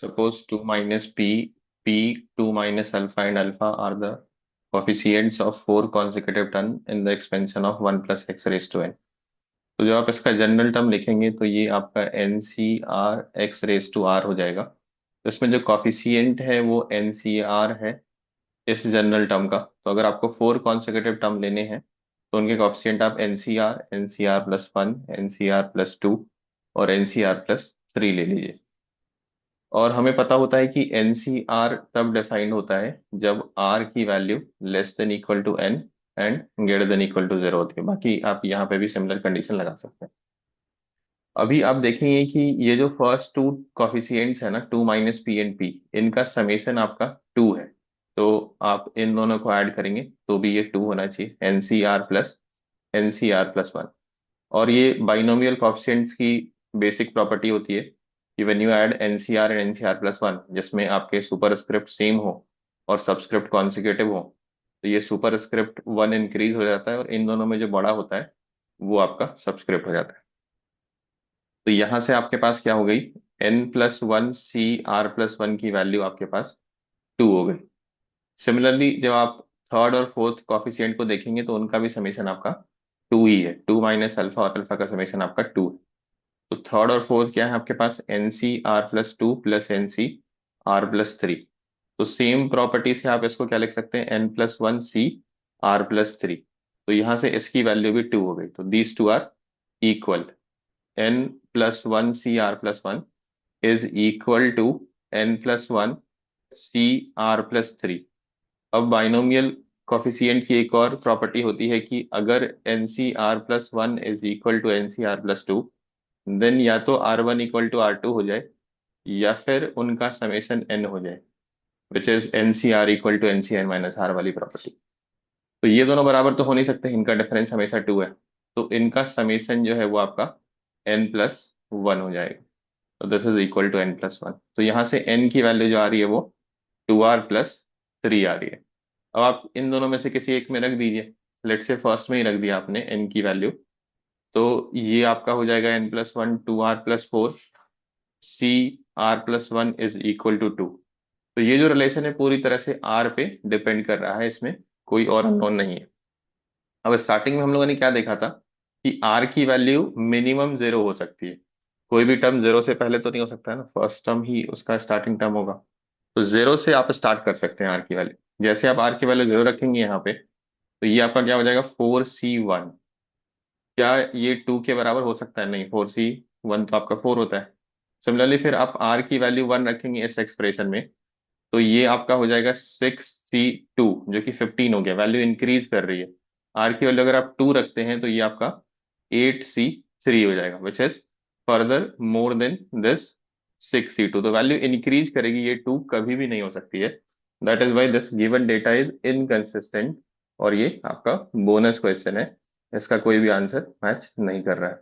Suppose 2 minus p, 2 minus alpha and alpha are the coefficients of four consecutive term in the expansion of 1 plus x raised to n. तो जब आप इसका general term लिखेंगे तो ये आपका N C R X raise to R हो जाएगा। तो इसमें जो कॉफिशिएंट है वो एन सी आर है इस जनरल टर्म का। तो अगर आपको फोर कॉन्सेक्यूटिव टर्म लेने हैं तो उनके कॉफिशिएंट आप N C R plus one, N C R plus two और N C R plus three ले लीजिए। और हमें पता होता है कि एनसीआर तब डिफाइंड होता है जब आर की value less than equal to N and greater than equal to zero होती है। बाकी आप यहाँ पे भी सिमिलर कंडीशन लगा सकते हैं। अभी आप देखेंगे कि ये जो फर्स्ट टू कॉफिशिएंट्स है ना, two minus P and P, इनका समेशन आपका टू है। तो आप इन दोनों को ऐड करेंगे तो भी ये टू होना चाहिए, N C R plus one. और ये बाइनोमियल कोएफिशिएंट्स की बेसिक प्रॉपर्टी होती है कि when you add NCR and NCR plus one, जिसमें आपके सुपरस्क्रिप्ट सेम हो और सबस्क्रिप्ट कॉन्सिक्यूटिव हो, तो ये सुपरस्क्रिप्ट वन इंक्रीज हो जाता है और इन दोनों में जो बड़ा होता है वो आपका सबस्क्रिप्ट हो जाता है। तो यहां से आपके पास क्या हो गई, N plus one C R plus one की वैल्यू आपके पास टू हो गई। सिमिलरली जब आप थर्ड और फोर्थ कॉफिशिएंट को देखेंगे तो उनका भी समेशन आपका टू ही है, टू माइनस अल्फा और अल्फा का समेशन आपका टू है। तो थर्ड और फोर्थ क्या है आपके पास, N C R plus two plus N C R plus three. तो सेम प्रॉपर्टी से आप इसको क्या लिख सकते हैं, N plus one C R plus three. तो यहां से इसकी वैल्यू भी टू हो गई, तो these two are equal. N plus one C R plus one is equal to N plus one C R plus three. अब बाइनोमियल कोफिशिएंट की एक और प्रॉपर्टी होती है कि अगर N C R plus one is equal to N C R plus two, then या तो R one equal to R two हो जाए या फिर उनका समेशन एन हो जाए, which is N C R equal to N C N minus R वाली प्रॉपर्टी। तो ये दोनों बराबर तो हो नहीं सकते, इनका डिफरेंस हमेशा टू है। तो इनका समेशन जो है वो आपका एन प्लस वन हो जाएगा। तो this is equal to N plus one. तो यहाँ से एन की वैल्यू जो आ रही है वो टू आर प्लस थ्री आ रही है। अब आप इन दोनों में से किसी एक में रख दीजिए। लेट से फर्स्ट में ही रख दिया आपने एन की वैल्यू, तो ये आपका हो जाएगा N plus one two R plus four C R plus one is equal to two. तो ये जो रिलेशन है पूरी तरह से आर पे डिपेंड कर रहा है, इसमें कोई और अननोन नहीं है। अब स्टार्टिंग में हम लोगों ने क्या देखा था कि आर की वैल्यू मिनिमम जीरो हो सकती है। कोई भी टर्म जीरो से पहले तो नहीं हो सकता है ना, फर्स्ट टर्म ही उसका स्टार्टिंग टर्म होगा। तो जीरो से आप स्टार्ट कर सकते हैं आर की वैल्यू। जैसे आप आर की वैल्यू जीरो रखेंगे यहाँ पे, तो ये आपका क्या हो जाएगा, फोर सी वन। क्या ये टू के बराबर हो सकता है? नहीं, फोर सी वन तो आपका फोर होता है। सिमिलरली फिर आप आर की वैल्यू वन रखेंगे इस एक्सप्रेशन में, तो ये आपका हो जाएगा सिक्स सी टू, जो कि फिफ्टीन हो गया, वैल्यू इंक्रीज कर रही है। आर की वैल्यू अगर आप टू रखते हैं तो ये आपका एट सी थ्री हो जाएगा, which is further more than this six C two. तो वैल्यू इंक्रीज करेगी, ये टू कभी भी नहीं हो सकती है। That is why this given data is inconsistent. और ये आपका बोनस क्वेश्चन है, इसका कोई भी आंसर मैच नहीं कर रहा है।